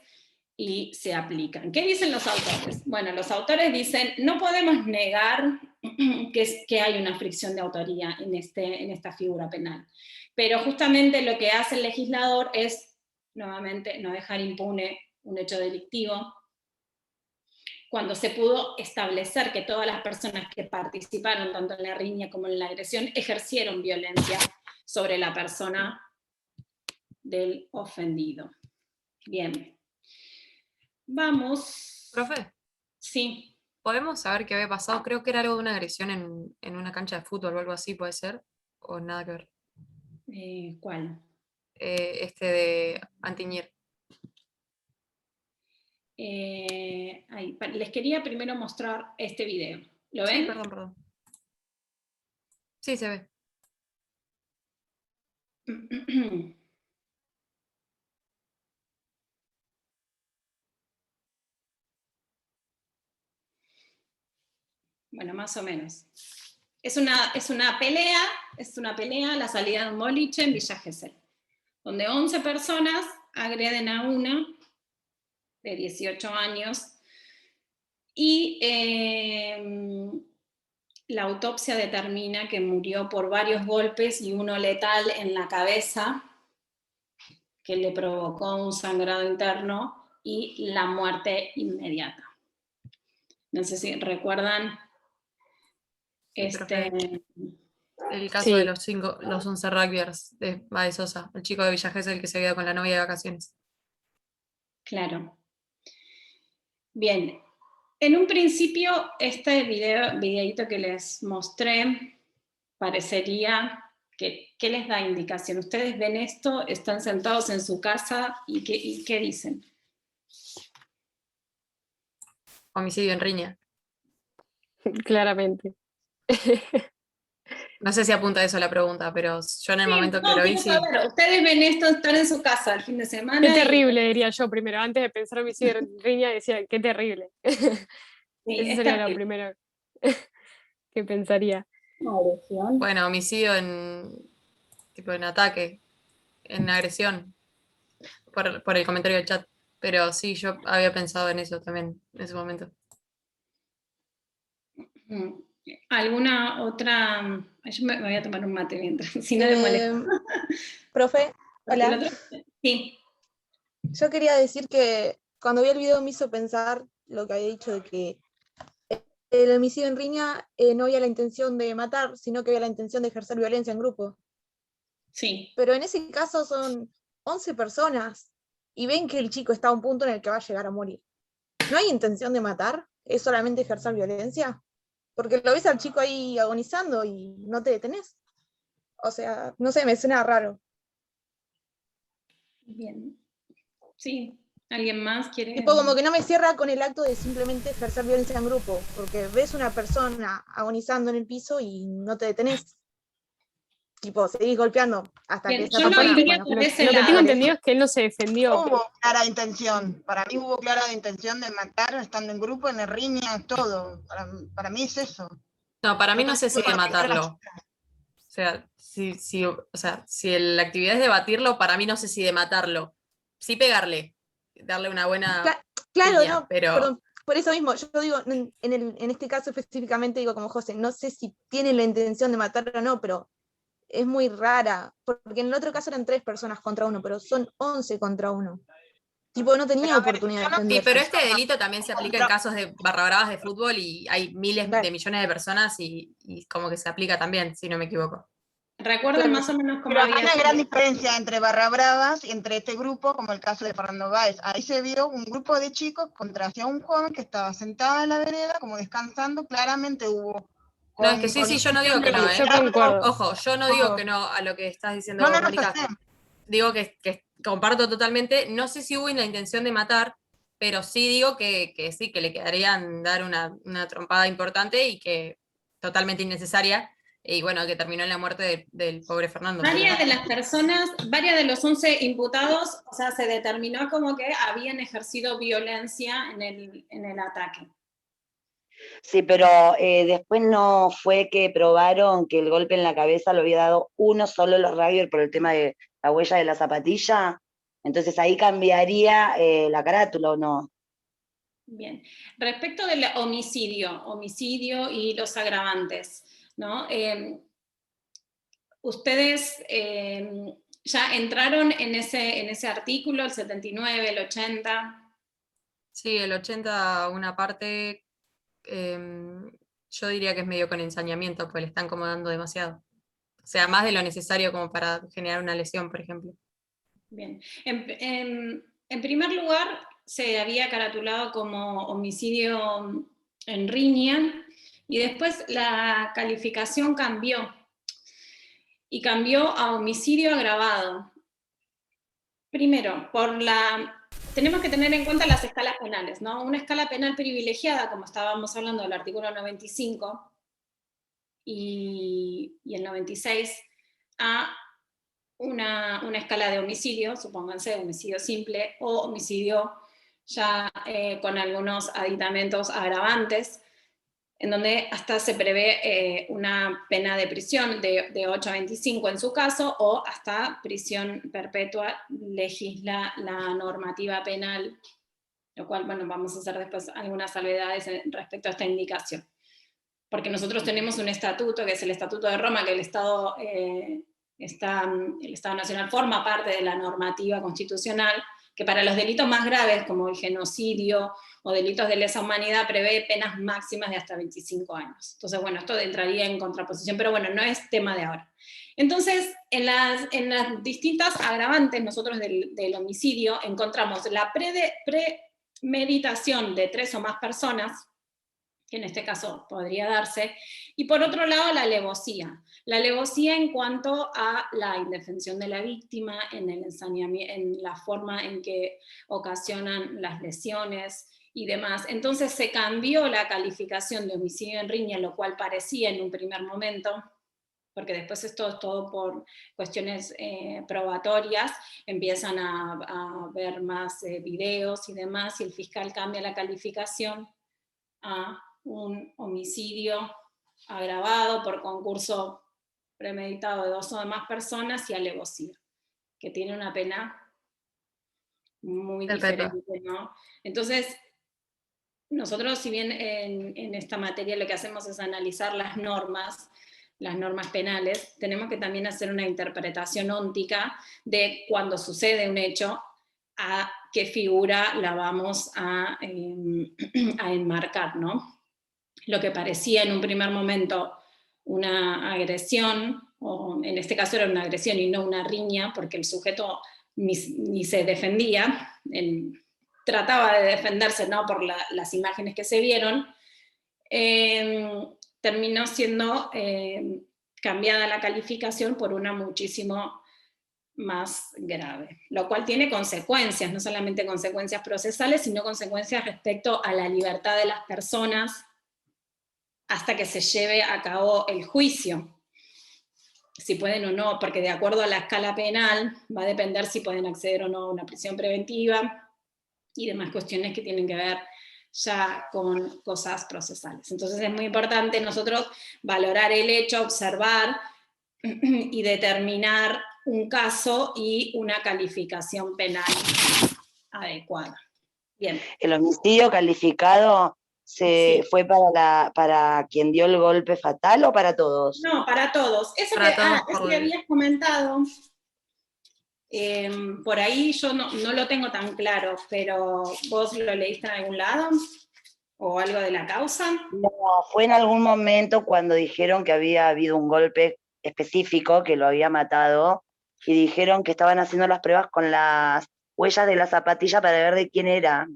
y se aplican. ¿Qué dicen los autores? Bueno, los autores dicen, no podemos negar que hay una fricción de autoría en esta figura penal, pero justamente lo que hace el legislador es, nuevamente, no dejar impune un hecho delictivo, cuando se pudo establecer que todas las personas que participaron, tanto en la riña como en la agresión, ejercieron violencia sobre la persona del ofendido. Bien. Vamos. Profe, Sí. ¿podemos saber qué había pasado? Creo que era algo de una agresión en una cancha de fútbol o algo así, ¿puede ser? ¿O nada que ver? ¿Cuál? Este de Antiñer. Les quería primero mostrar este video. ¿Lo ven? Sí, perdón. Sí, se ve. Bueno, más o menos. Es una pelea, la salida de un boliche en Villa Gesell, donde 11 personas agreden a una de 18 años y la autopsia determina que murió por varios golpes y uno letal en la cabeza, que le provocó un sangrado interno y la muerte inmediata. No sé si recuerdan el caso Sí. de los 11 rugbyers de Bae Sosa, el chico de Villa Gesell que se quedó con la novia de vacaciones. Claro. Bien. En un principio, este videíto que les mostré parecería que les da indicación. Ustedes ven esto, están sentados en su casa y ¿qué dicen? Homicidio en riña. Claramente. No sé si apunta a eso la pregunta, pero yo en el momento que lo vi, quiero sí. saber, ustedes ven esto, están en su casa el fin de semana. Qué terrible, diría yo primero. Antes de pensar homicidio en riña, decía, qué terrible. Sí, Eso sería lo primero que pensaría. Agresión. Bueno, homicidio en ataque, en agresión, por el comentario del chat. Pero sí, yo había pensado en eso también, en ese momento. ¿Alguna otra? Yo me voy a tomar un mate mientras, si no me molesta. Profe, hola. Sí. Yo quería decir que cuando vi el video me hizo pensar lo que había dicho de que el homicidio en riña no había la intención de matar, sino que había la intención de ejercer violencia en grupo. Sí. Pero en ese caso son 11 personas y ven que el chico está a un punto en el que va a llegar a morir. ¿No hay intención de matar? ¿Es solamente ejercer violencia? Porque lo ves al chico ahí agonizando y no te detenés. O sea, no sé, me suena raro. Bien. Sí, ¿alguien más quiere? Tipo, como que no me cierra con el acto de simplemente ejercer violencia en grupo, porque ves una persona agonizando en el piso y no te detenés. Tipo, seguís golpeando hasta Bien, que esa yo lo persona, iría bueno, por Lo ese que tengo lado. entendido es que él no se defendió. Hubo clara intención, para mí hubo clara intención de matar estando en grupo, en la riña, todo. Para mí es eso. No, para mí no sé si de Para pegar a la matarlo. O sea, si la actividad es debatirlo, para mí no sé si de matarlo. Sí pegarle, darle una buena Claro, piña, no, pero perdón, por eso mismo, yo digo, en este caso específicamente digo como José, no sé si tiene la intención de matar o no, pero es muy rara, porque en el otro caso eran 3 personas contra 1, pero son 11 contra 1. Tipo, no tenía Pero a ver, oportunidad de yo no- sí, pero defenderse. este delito también se aplica en casos de barra bravas de fútbol y hay miles Claro, de millones de personas y como que se aplica también, si no me equivoco. Recuerden claro, más o menos cómo Pero hay había una sido. gran diferencia entre Barra Bravas y entre este grupo, como el caso de Fernando Báez. Ahí se vio un grupo de chicos contra hacia un joven que estaba sentado en la vereda, como descansando. Claramente hubo No, es que sí, yo no digo que no, sí, yo concuerdo. Ojo, yo no digo que no a lo que estás diciendo No, vos, no, no, ya Mónica. sé. Digo que comparto totalmente. No sé si hubo la intención de matar, pero sí digo que sí, que le quedarían dar una trompada importante y que totalmente innecesaria. Y bueno, que terminó en la muerte del pobre Fernando. Varias de las personas, varias de los 11 imputados, o sea, se determinó como que habían ejercido violencia en el ataque. Sí, pero después no fue que probaron que el golpe en la cabeza lo había dado uno solo los rugbyers por el tema de la huella de la zapatilla. Entonces ahí cambiaría la carátula, ¿o no? Bien. Respecto del homicidio y los agravantes, ¿no? Ustedes ya entraron en ese artículo, el 79, el 80. Sí, el 80, una parte, yo diría que es medio con ensañamiento, porque le están como dando demasiado. O sea, más de lo necesario como para generar una lesión, por ejemplo. Bien. En primer lugar, se había caratulado como homicidio en riña y después la calificación cambió y cambió a homicidio agravado. Primero, tenemos que tener en cuenta las escalas penales, ¿no? Una escala penal privilegiada, como estábamos hablando del artículo 95 y el 96, a una escala de homicidio, supónganse homicidio simple o homicidio ya con algunos aditamentos agravantes, en donde hasta se prevé una pena de prisión de 8 a 25 en su caso, o hasta prisión perpetua, legisla la normativa penal, lo cual, bueno, vamos a hacer después algunas salvedades respecto a esta indicación. Porque nosotros tenemos un estatuto, que es el Estatuto de Roma, que el Estado Nacional forma parte de la normativa constitucional, que para los delitos más graves, como el genocidio o delitos de lesa humanidad, prevé penas máximas de hasta 25 años. Entonces, bueno, esto entraría en contraposición, pero bueno, no es tema de ahora. Entonces, en las distintas agravantes nosotros del homicidio encontramos la premeditación de 3 o más personas, que en este caso podría darse, y por otro lado la alevosía. La alevosía en cuanto a la indefensión de la víctima, en la forma en que ocasionan las lesiones y demás. Entonces se cambió la calificación de homicidio en riña, lo cual parecía en un primer momento, porque después esto es todo por cuestiones probatorias, empiezan a ver más videos y demás, y el fiscal cambia la calificación a un homicidio agravado por concurso premeditado de 2 o más personas y alevosía, que tiene una pena muy Perpetua. diferente, ¿no? Entonces, nosotros, si bien en esta materia lo que hacemos es analizar las normas penales, tenemos que también hacer una interpretación óntica de cuando sucede un hecho, a qué figura la vamos a enmarcar, ¿no? Lo que parecía en un primer momento una agresión, o en este caso era una agresión y no una riña, porque el sujeto ni se defendía, trataba de defenderse, ¿no?, por las imágenes que se vieron, terminó siendo cambiada la calificación por una muchísimo más grave, lo cual tiene consecuencias, no solamente consecuencias procesales, sino consecuencias respecto a la libertad de las personas hasta que se lleve a cabo el juicio. Si pueden o no, porque de acuerdo a la escala penal va a depender si pueden acceder o no a una prisión preventiva y demás cuestiones que tienen que ver ya con cosas procesales. Entonces es muy importante nosotros valorar el hecho, observar y determinar un caso y una calificación penal adecuada. Bien. ¿El homicidio calificado Sí. fue para quien dio el golpe fatal o para todos? No, para todos. Eso Para que, todos eso por que ley. habías comentado, por ahí yo no lo tengo tan claro, pero ¿vos lo leíste en algún lado? ¿O algo de la causa? No, fue en algún momento cuando dijeron que había habido un golpe específico que lo había matado y dijeron que estaban haciendo las pruebas con las huellas de la zapatilla para ver de quién era,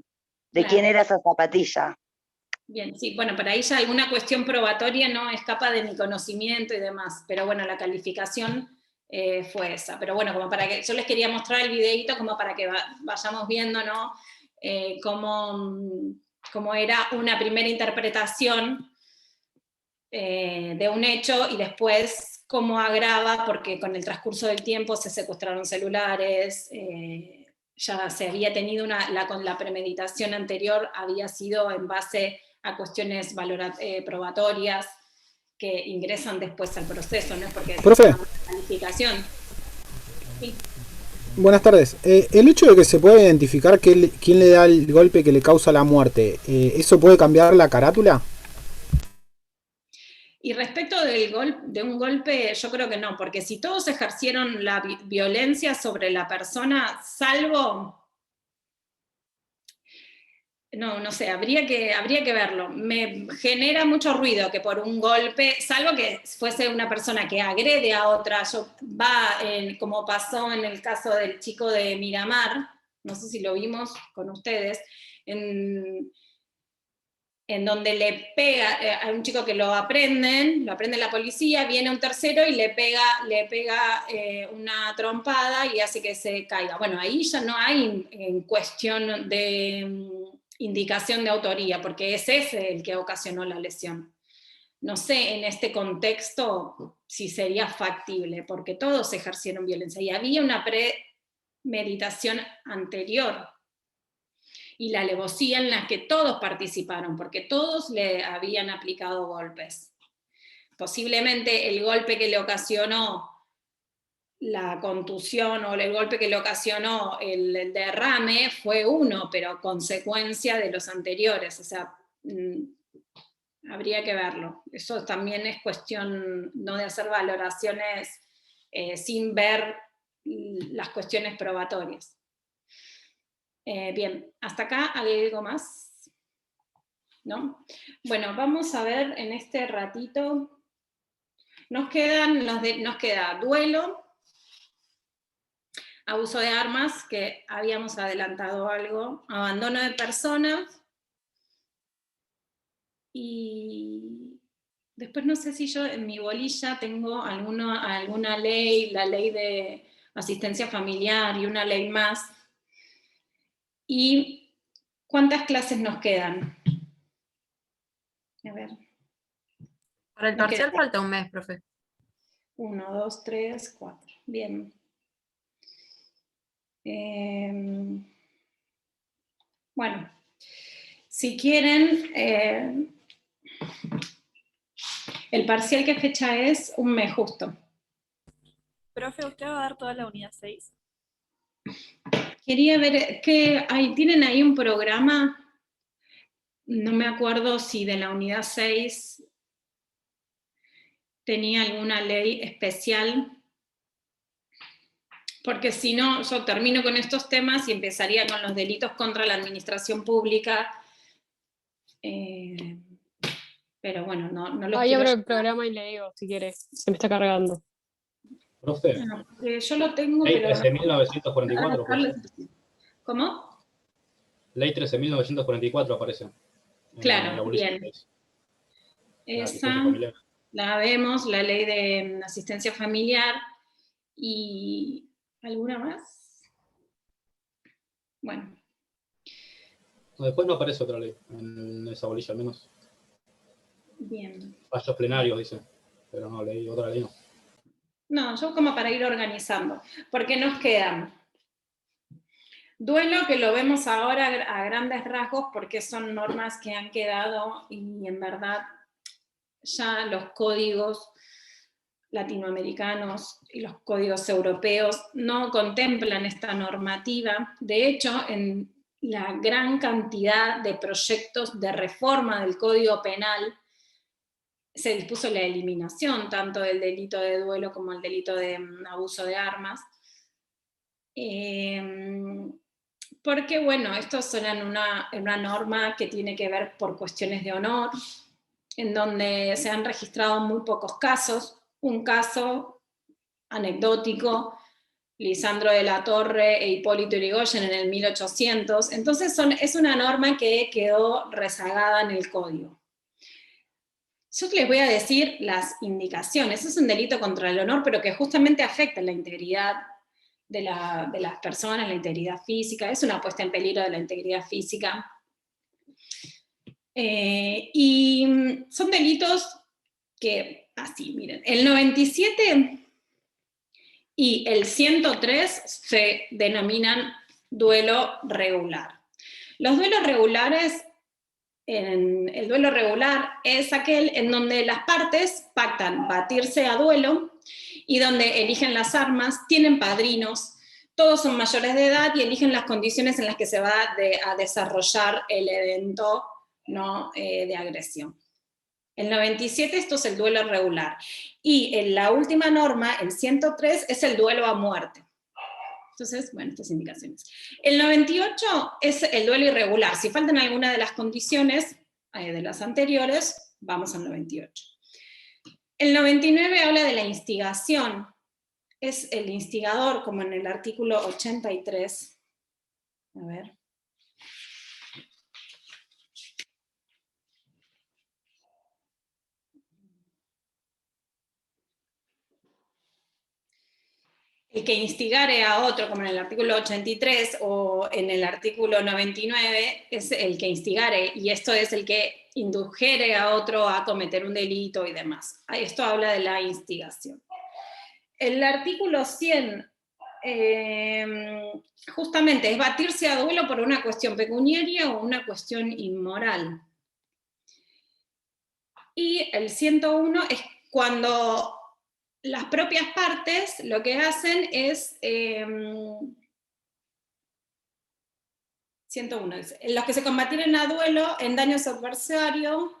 quién era esa zapatilla. Bien, sí, bueno, por ahí ya alguna cuestión probatoria no escapa de mi conocimiento y demás, pero bueno, la calificación fue esa. Pero bueno, como para que yo les quería mostrar el videito como para que vayamos viendo, ¿no? Cómo era una primera interpretación de un hecho y después cómo agrava, porque con el transcurso del tiempo se secuestraron celulares, ya se había tenido con la premeditación anterior había sido en base a cuestiones probatorias que ingresan después al proceso, no es porque Profe. la calificación. Sí. Buenas tardes. El hecho de que se pueda identificar quién le da el golpe que le causa la muerte, ¿eso puede cambiar la carátula? Y respecto de un golpe, yo creo que no, porque si todos ejercieron la violencia sobre la persona, salvo... No sé, habría que verlo. Me genera mucho ruido que por un golpe, salvo que fuese una persona que agrede a otra, como pasó en el caso del chico de Miramar, no sé si lo vimos con ustedes, en donde le pega a un chico que lo aprende la policía, viene un tercero y le pega una trompada y hace que se caiga. Bueno, ahí ya no hay en cuestión de indicación de autoría, porque es ese el que ocasionó la lesión. No sé en este contexto si sería factible, porque todos ejercieron violencia y había una premeditación anterior y la alevosía en la que todos participaron, porque todos le habían aplicado golpes. Posiblemente el golpe que le ocasionó la contusión o el golpe que le ocasionó el derrame fue uno, pero consecuencia de los anteriores, o sea, habría que verlo. Eso también es cuestión no de hacer valoraciones sin ver las cuestiones probatorias. Bien, hasta acá algo más, ¿no? Bueno, vamos a ver en este ratito, nos queda duelo, abuso de armas, que habíamos adelantado algo, abandono de personas, y después no sé si yo en mi bolilla tengo alguna ley, la ley de asistencia familiar y una ley más. ¿Y cuántas clases nos quedan? A ver. Para el parcial falta un mes, profe. 1, 2, 3, 4. Bien. Bueno, si quieren, el parcial, ¿qué fecha es? Un mes justo. Profe, ¿usted va a dar toda la unidad 6? Quería ver, ¿tienen ahí un programa? No me acuerdo si de la unidad 6 tenía alguna ley especial, porque si no, yo termino con estos temas y empezaría con los delitos contra la administración pública, pero bueno, no lo quiero... Ahí abro el programa y le digo, si quiere, se me está cargando. Profe, yo lo tengo, Ley pero... 13.944 aparece. ¿Cómo? Ley 13.944 aparece. Claro, bien. Esa la vemos, la ley de asistencia familiar, y ¿Alguna más? Bueno. No, después no aparece otra ley en esa bolilla, al menos. Bien. Fallos plenarios, dice. Pero no, leí otra ley no. No, yo como para ir organizando. Porque nos quedan duelo, que lo vemos ahora a grandes rasgos, porque son normas que han quedado y en verdad ya los códigos latinoamericanos y los códigos europeos no contemplan esta normativa. De hecho, en la gran cantidad de proyectos de reforma del Código Penal se dispuso la eliminación tanto del delito de duelo como el delito de abuso de armas. Porque, bueno, estos eran una norma que tiene que ver por cuestiones de honor, en donde se han registrado muy pocos casos. Un caso anecdótico, Lisandro de la Torre e Hipólito Yrigoyen en el 1800. Entonces es una norma que quedó rezagada en el código. Yo les voy a decir las indicaciones. Es un delito contra el honor, pero que justamente afecta la integridad de las personas, la integridad física. Es una puesta en peligro de la integridad física. Y son delitos que, así, miren, el 97 y el 103 se denominan duelo regular. Los duelos regulares, el duelo regular es aquel en donde las partes pactan batirse a duelo y donde eligen las armas, tienen padrinos, todos son mayores de edad y eligen las condiciones en las que se va a desarrollar el evento, ¿no? De agresión. El 97 esto es el duelo regular. Y en la última norma, el 103, es el duelo a muerte. Entonces, bueno, estas indicaciones. El 98 es el duelo irregular. Si faltan alguna de las condiciones de las anteriores, vamos al 98. El 99 habla de la instigación. Es el instigador, como en el artículo 83. A ver. El que instigare a otro, como en el artículo 83 o en el artículo 99, es el que instigare, y esto es el que indujere a otro a cometer un delito y demás. Esto habla de la instigación. El artículo 100, justamente, es batirse a duelo por una cuestión pecuniaria o una cuestión inmoral. Y el 101 es cuando las propias partes lo que hacen es, 101 dice, los que se combatieren a duelo en daño a su adversario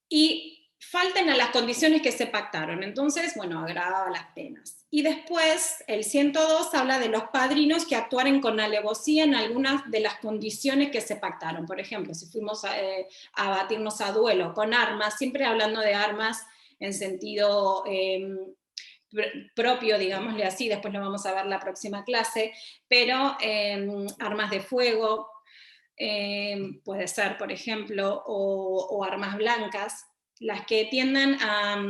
y falten a las condiciones que se pactaron. Entonces, bueno, agrava las penas. Y después, el 102 habla de los padrinos que actuaren con alevosía en algunas de las condiciones que se pactaron. Por ejemplo, si fuimos a batirnos a duelo con armas, siempre hablando de armas en sentido propio, digámosle así, después lo vamos a ver la próxima clase, pero armas de fuego, puede ser, por ejemplo, o armas blancas, las que tiendan a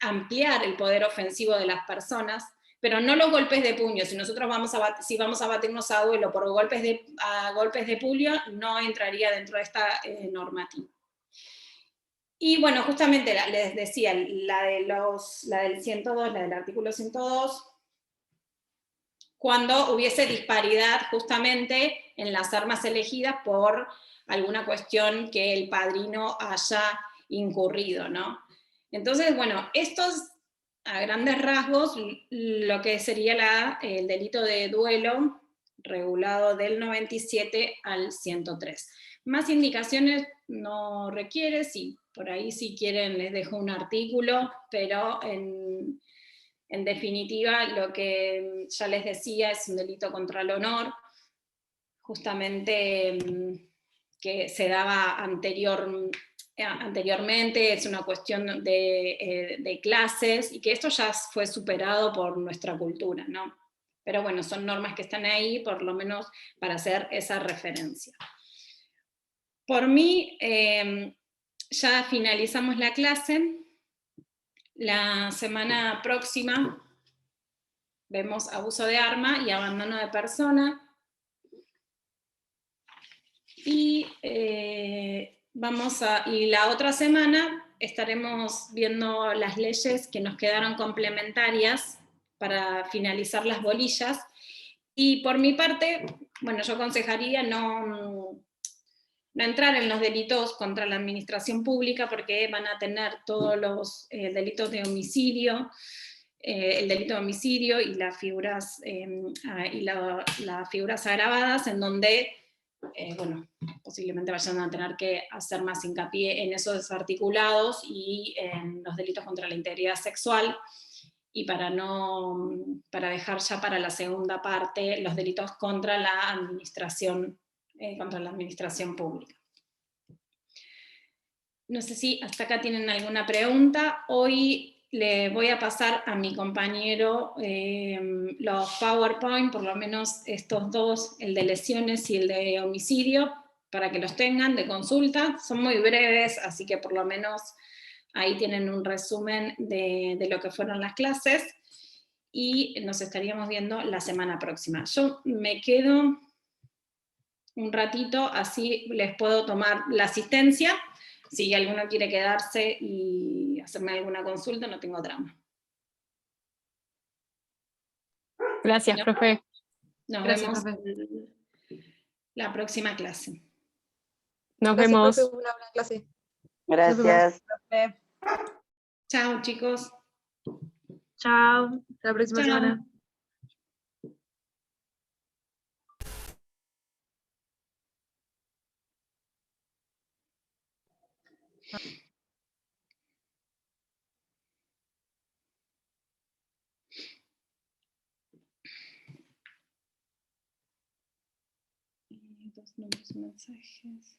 ampliar el poder ofensivo de las personas, pero no los golpes de puño. Si nosotros si vamos a batirnos a duelo por golpes de puño, no entraría dentro de esta normativa. Y bueno, justamente les decía, la del 102, la del artículo 102, cuando hubiese disparidad justamente en las armas elegidas por alguna cuestión que el padrino haya incurrido, ¿no? Entonces, bueno, estos a grandes rasgos, lo que sería el delito de duelo regulado del 97 al 103. Más indicaciones no requiere, sí, por ahí si quieren les dejo un artículo, pero en definitiva lo que ya les decía es un delito contra el honor, justamente que se daba anteriormente, es una cuestión de clases, y que esto ya fue superado por nuestra cultura, ¿no? Pero bueno, son normas que están ahí, por lo menos para hacer esa referencia. Por mí, ya finalizamos la clase. La semana próxima vemos abuso de arma y abandono de persona. Y, y la otra semana estaremos viendo las leyes que nos quedaron complementarias para finalizar las bolillas. Y por mi parte, bueno, yo aconsejaría no entrar en los delitos contra la administración pública, porque van a tener todos los delitos de homicidio, el delito de homicidio y las figuras, las figuras agravadas, en donde, bueno, posiblemente vayan a tener que hacer más hincapié en esos desarticulados y en los delitos contra la integridad sexual, y para dejar ya para la segunda parte los delitos contra la administración pública. No sé si hasta acá tienen alguna pregunta. Hoy le voy a pasar a mi compañero los PowerPoint, por lo menos estos dos, el de lesiones y el de homicidio, para que los tengan de consulta. Son muy breves, así que por lo menos ahí tienen un resumen de lo que fueron las clases, y nos estaríamos viendo la semana próxima. Yo me quedo un ratito, así les puedo tomar la asistencia. Si alguno quiere quedarse y hacerme alguna consulta, no tengo drama. Gracias, profe. Nos Gracias, vemos profe. en la próxima clase. Nos Gracias, vemos. profe, una buena clase. Gracias. Chao, chicos. Chao. Hasta la próxima Chao. semana. Dos nuevos mensajes.